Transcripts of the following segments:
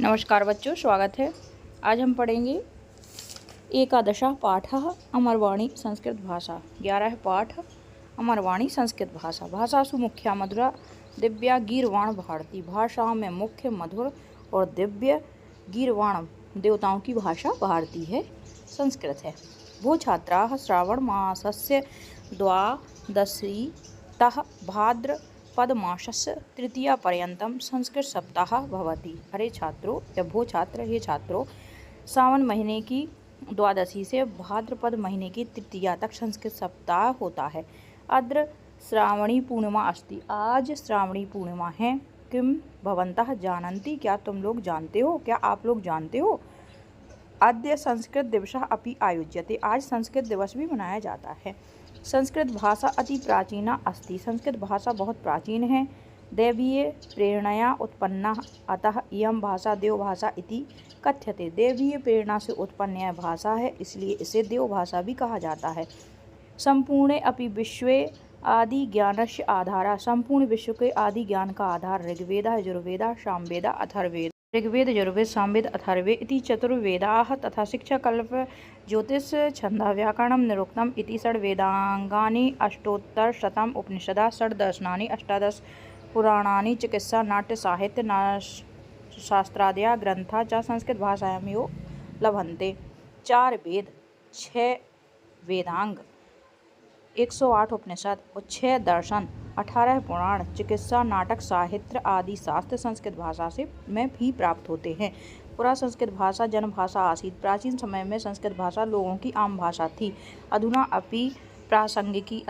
नमस्कार बच्चों, स्वागत है। आज हम पढ़ेंगे एकादशः पाठः अमरवाणी संस्कृत भाषा। 11 पाठ अमरवाणी संस्कृत भाषा। भाषासु मुख्या मधुरा दिव्या गीर्वाण भारती। भाषाओं में मुख्य मधुर और दिव्य गीर्वाण देवताओं की भाषा भारती है, संस्कृत है। वो छात्राः श्रावण मासस्य द्वादशीतः भाद्रपदमासस्य तृतीयापर्यन्तं संस्कृत सप्ताह भवति। अरे छात्रों, या वो छात्र, ये छात्रों, सावन महीने की द्वादशी से भाद्रपद महीने की तृतीया तक संस्कृत सप्ताह होता है। अद्र श्रावणी पूर्णिमा अस्ति। आज श्रावणी पूर्णिमा है। किम भवन्तः जानन्ति। क्या तुम लोग जानते हो, क्या आप लोग जानते हो। अद्य संस्कृत दिवसः अपि आयोज्यते। आज संस्कृत दिवस भी मनाया जाता है। संस्कृत भाषा अति प्राचीना अस्ति। संस्कृत भाषा बहुत प्राचीन है। दैवीय प्रेरणया उत्पन्ना, अतः इयं भाषा देवभाषा इति कथ्यते। दैवीय प्रेरणा से उत्पन्न यह भाषा है, इसलिए इसे देवभाषा भी कहा जाता है। संपूर्णे अपि विश्वे आदि ज्ञानस्य आधारा। संपूर्ण विश्व के आदि ज्ञान का आधार ऋग्वेदा, यजुर्वेदा, सामवेदा, अथर्ववेद। ऋग्वेद, यजुर्वेद, सामवेद, अथर्ववेद इति चतुर्वेदाः तथा शिक्षा, कल्प, ज्योतिष, छन्दः, व्याकरणं, निरुक्तम् इति षड्वेदाङ्गानि। अष्टोत्तरशतम् उपनिषदः, षड्दर्शनानि, अष्टादश पुराणानि, चिकित्सा, नाट्य, साहित्य, शास्त्रादयः ग्रन्थाः च संस्कृतभाषायामेव लभन्ते। 4 वेद, 6 वेदांग, 108 उपनिषद और 6 दर्शन, 18 पुराण, चिकित्सा, नाटक, साहित्य आदि शास्त्र संस्कृत भाषा से में भी प्राप्त होते हैं। पुरा संस्कृत भाषा जनभाषा आसीत्। प्राचीन समय में संस्कृत भाषा लोगों की आम भाषा थी। अधुना अपि प्रासंगिकी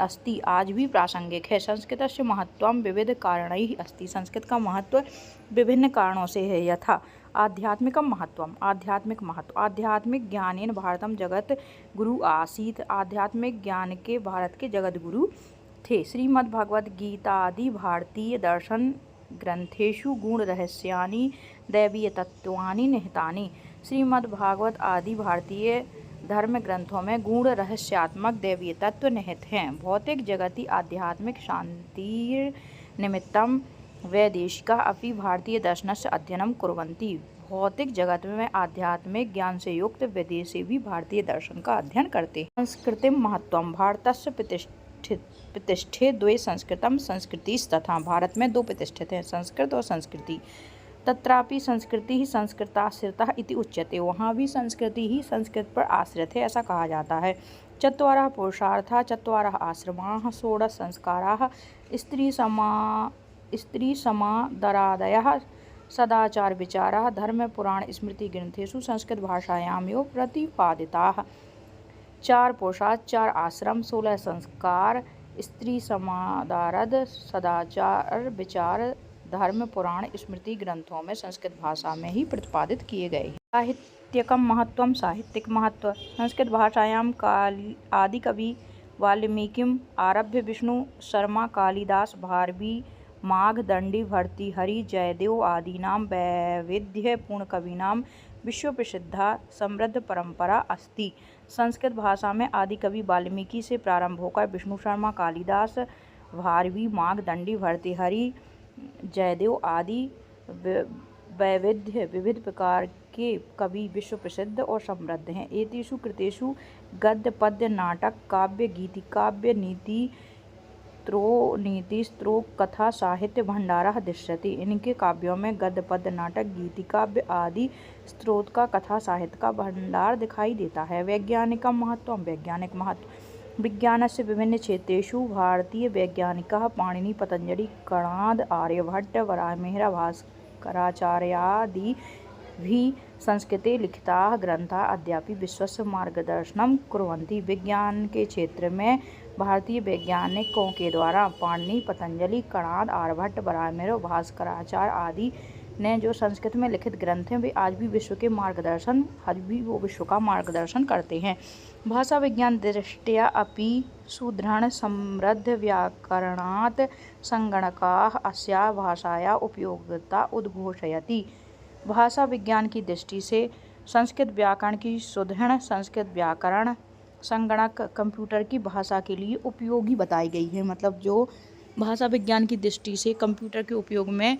अस्ति। आज भी प्रासंगिक है। संस्कृतस्य महत्त्वं विविध कारणैः अस्ति। संस्कृत का महत्व विभिन्न कारणों से है। यथा आध्यात्मिकं महत्त्वम्। आध्यात्मिक महत्व। आध्यात्मिक ज्ञानेन भारतं जगत गुरु आसीत्। आध्यात्मिक ज्ञान के भारत के जगत गुरु थे। श्रीमद्भगवद गीतादि भारतीय दर्शन ग्रंथेषु गूढ़ रहस्यानि दैवीय तत्वानि निहितानि। श्रीमद्भागवत आदि भारतीय धर्म ग्रंथों में गूढ़ रहस्यात्मक दैवीय तत्व निहित हैं। भौतिक जगति आध्यात्मिक शांतिर निमित्तं वैदेशिका अपि भारतीय दर्शनस्य अध्ययनं कुर्वन्ति। भौतिक जगत में आध्यात्मिक ज्ञान से युक्त विदेशी भी भारतीय दर्शन का अध्ययन करते हैं। संस्कृतिं महत्त्वं। भारतस्य प्रतिष्ठे द्वे संस्कृतम संस्कृतिस्तथा। भारत में 2 प्रतिष्ठित हैं, संस्कृत और संस्कृति। तत्रापि संस्कृति ही संस्कृताश्रिता इति उच्यते। वहाँ भी संस्कृति ही संस्कृत पर आश्रित है, ऐसा कहा जाता है। 4 पुरुषार्थाः, 4 आश्रमाः, 16 संस्काराः, स्त्रीसमादरादयः, सदाचार विचाराः, धर्म पुराण स्मृति ग्रंथेषु संस्कृत भाषायामेव प्रतिपादिताः। 4 पुरुषार्थ, 4 आश्रम, 16 संस्कार, स्त्री समादरद, सदाचार विचार, धर्म पुराण स्मृति ग्रंथों में संस्कृत भाषा में ही प्रतिपादित किए गए हैं। साहित्यकं महत्त्वं। साहित्यिक महत्व। संस्कृत भाषायां आदिकवि वाल्मीकिम् आरभ्य विष्णु शर्मा, कालिदास, भारवी, माघदण्डी, भर्तृहरि, जयदेव आदीनां वैविध्यपूर्ण कवीनां विश्वप्रसिद्धा समृद्ध परंपरा अस्ति। संस्कृत भाषा में आदि कवि वाल्मीकि से प्रारंभ होकर विष्णु शर्मा, कालिदास, भारवी, माघदण्डी, भर्तृहरि, जयदेव आदि विविध प्रकार के कवि विश्व प्रसिद्ध और समृद्ध हैं। एतेषु कृतेषु गद्य, पद्य, नाटक, काव्य, गीतिकाव्य, नीति स्त्रोत, कथा, साहित्य भंडारः दृश्यते। इनके काव्यों में गद्य, पद्य, नाटक, गीतिकाव्य आदि स्त्रोत का, कथा, साहित्य का भंडार दिखाई देता है। वैज्ञानिकं महत्त्वं। वैज्ञानिक महत्व। विज्ञानस्य विभिन्न क्षेत्रेषु भारतीय वैज्ञानिकाः पाणिनि, पतंजलि, कणाद, आर्यभट्ट, वराहमिहिर, भास्कराचार्यादि भी संस्कृते लिखिताः ग्रन्थाः अद्यापि विश्वस्य मार्गदर्शनं कुर्वन्ति। विज्ञान के क्षेत्र में भारतीय वैज्ञानिकों के द्वारा पाणिनि, पतंजलि, कणाद, आर्यभट्ट, वराहमिहिर, भास्कराचार्य आदि ने जो संस्कृत में लिखित ग्रंथ हैं, वे आज भी विश्व का मार्गदर्शन करते हैं। भाषा विज्ञान दृष्ट्या अपि सुदृढ़ समृद्ध व्याकरणात् संगणकाः अस्याः भाषायाः उपयोगिता उद्घोषयति। भाषा विज्ञान की दृष्टि से संस्कृत व्याकरण की सुदृढ़ संस्कृत व्याकरण संगणक कंप्यूटर की भाषा के लिए उपयोगी बताई गई है। मतलब जो भाषा विज्ञान की दृष्टि से कंप्यूटर के उपयोग में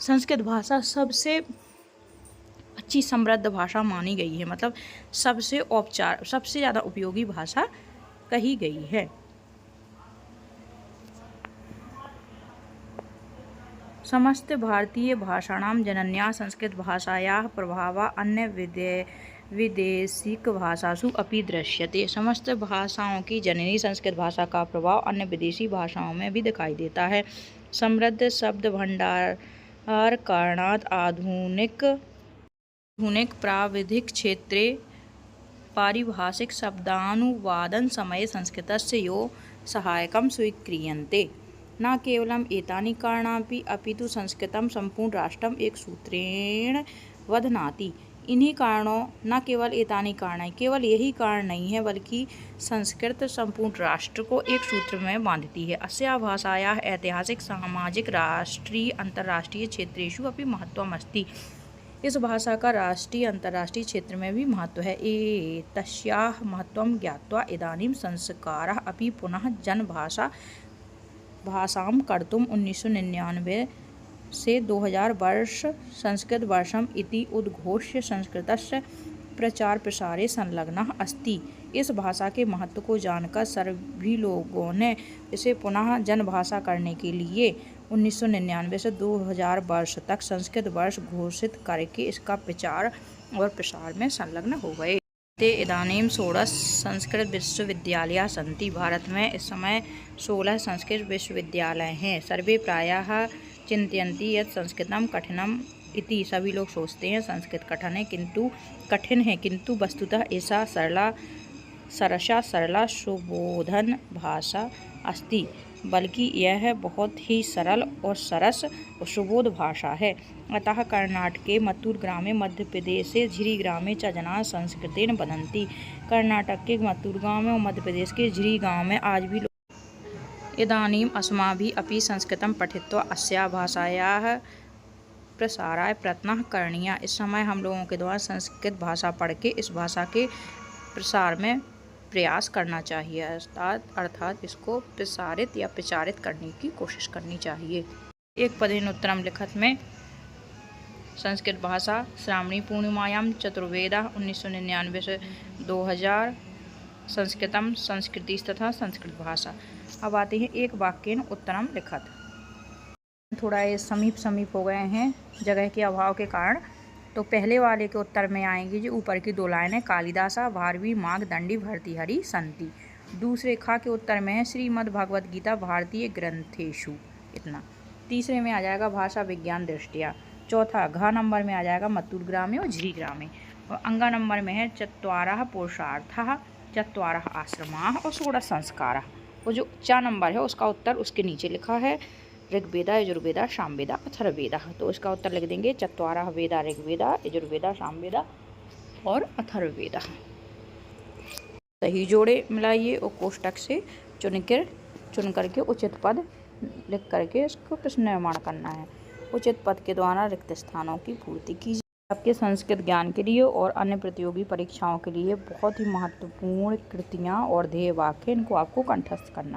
संस्कृत भाषा सबसे अच्छी समृद्ध भाषा मानी गई है, मतलब सबसे ज़्यादा उपयोगी भाषा कही गई है। समस्त भारतीय भाषाणां जनन्या संस्कृत भाषायाः प्रभावः अन्य विदेशिक भाषासु अपि दृश्यते। समस्त भाषाओं की जननी संस्कृत भाषा का प्रभाव अन्य विदेशी भाषाओं में भी दिखाई देता है। समृद्ध शब्द भंडार कारणात् आधुनिक प्राविधिक क्षेत्रे पारिभाषिक शब्दानुवादन समये संस्कृतस्य यो सहायकं स्वीक्रियन्ते। न केवलम् एतानि कारणानि अपितु संस्कृतं संपूर्ण राष्ट्रम् एक सूत्रेण बध्नाति। इन्हीं कारणों, न केवल एतानि कारणानि, केवल यही कारण नहीं है, बल्कि संस्कृत संपूर्ण राष्ट्र को एक सूत्र में बांधती है। अस्याः भाषायाः ऐतिहासिक, सामाजिक, राष्ट्रीय, अंतर्राष्ट्रीय क्षेत्रेषु अपि महत्त्वम् अस्ति। इस भाषा का राष्ट्रीय, अंतर्राष्ट्रीय क्षेत्र में भी महत्व है। एतस्याः महत्त्वं ज्ञात्वा इदानीं संस्कारः अपि पुनः भाषां कर्तुम् 1999 से 2000 वर्ष संस्कृत वर्षम् इति उद्घोष्य संस्कृतस्य प्रचार प्रसारे संलग्नः अस्ति। इस भाषा के महत्व को जानकर सभी लोगों ने इसे पुनः जनभाषा करने के लिए 1999 से 2000 वर्ष तक संस्कृत वर्ष घोषित करके इसका प्रचार और प्रसार में संलग्न हो गए। ते इदानीं 16 संस्कृत विश्वविद्यालयाः सन्ति। भारत में इस समय 16 संस्कृत विश्वविद्यालय हैं। सर्वे प्रायः चिंतयन्ति यत् संस्कृतं कठिनम् इति। सभी लोग सोचते हैं संस्कृत कठिन है, किंतु वस्तुतः ऐसा सरला सुबोधन भाषा अस्ति, बल्कि यह बहुत ही सरल और सरस और सुबोध भाषा है। अतः कर्नाटके मत्तूर ग्रामे, मध्य प्रदेशे झिरी ग्रामे च जनाः संस्कृतेन वदन्ति। कर्नाटक के मत्तूर गाँव में और मध्य प्रदेश के झिरी गाँव में आज भी इदानीम् अस्माभिः अपि संस्कृतं पठित्वा अस्याः भाषायाः प्रसाराय प्रयत्नः करणीयः। इस समय हम लोगों के द्वारा संस्कृत भाषा पढ़ के इस भाषा के प्रसार में प्रयास करना चाहिए, अर्थात इसको प्रसारित या प्रचारित करने की कोशिश करनी चाहिए। एक पदेन उत्तरम लिखत में संस्कृत भाषा श्रावणी पूर्णिमायां चतुर्वेदा 1999 से 2000 संस्कृतम संस्कृतिस्तथा संस्कृत भाषा। अब आते हैं एक वाक्येन उत्तरम लिखत। थोड़ा ये समीप हो गए हैं जगह के अभाव के कारण, तो पहले वाले के उत्तर में आएंगे जो ऊपर की 2 लाइनें, कालिदासा भारवी मागदंडी भर्तृहरि संति। दूसरे खा के उत्तर में है श्रीमद् भगवद गीता भारतीय ग्रंथेषु, इतना। तीसरे में आ जाएगा भाषा विज्ञान दृष्टिया। चौथा घ नंबर में आ जाएगा मत्तूर ग्रामे और झिरी ग्रामे। और अंगा नंबर में है चत्वारः पुरुषार्थः, चत्वारः आश्रमाः और 16 संस्कारः। वो जो 4 नंबर है उसका उत्तर उसके नीचे लिखा है ऋग्वेदा, यजुर्वेदा, सामवेदा, अथर्ववेदा। तो इसका उत्तर लिख देंगे चत्वारः वेदा ऋग्वेदा, यजुर्वेदा, सामवेदा और अथर्ववेदा। सही जोड़े मिलाइए और कोष्टक से चुन करके उचित पद लिख करके इसको प्रश्न निर्माण करना है। उचित पद के द्वारा रिक्त स्थानों की पूर्ति कीजिए। आपके संस्कृत ज्ञान के लिए और अन्य प्रतियोगी परीक्षाओं के लिए बहुत ही महत्वपूर्ण कृतियाँ और ध्येय वाक्य, इनको आपको कंठस्थ करना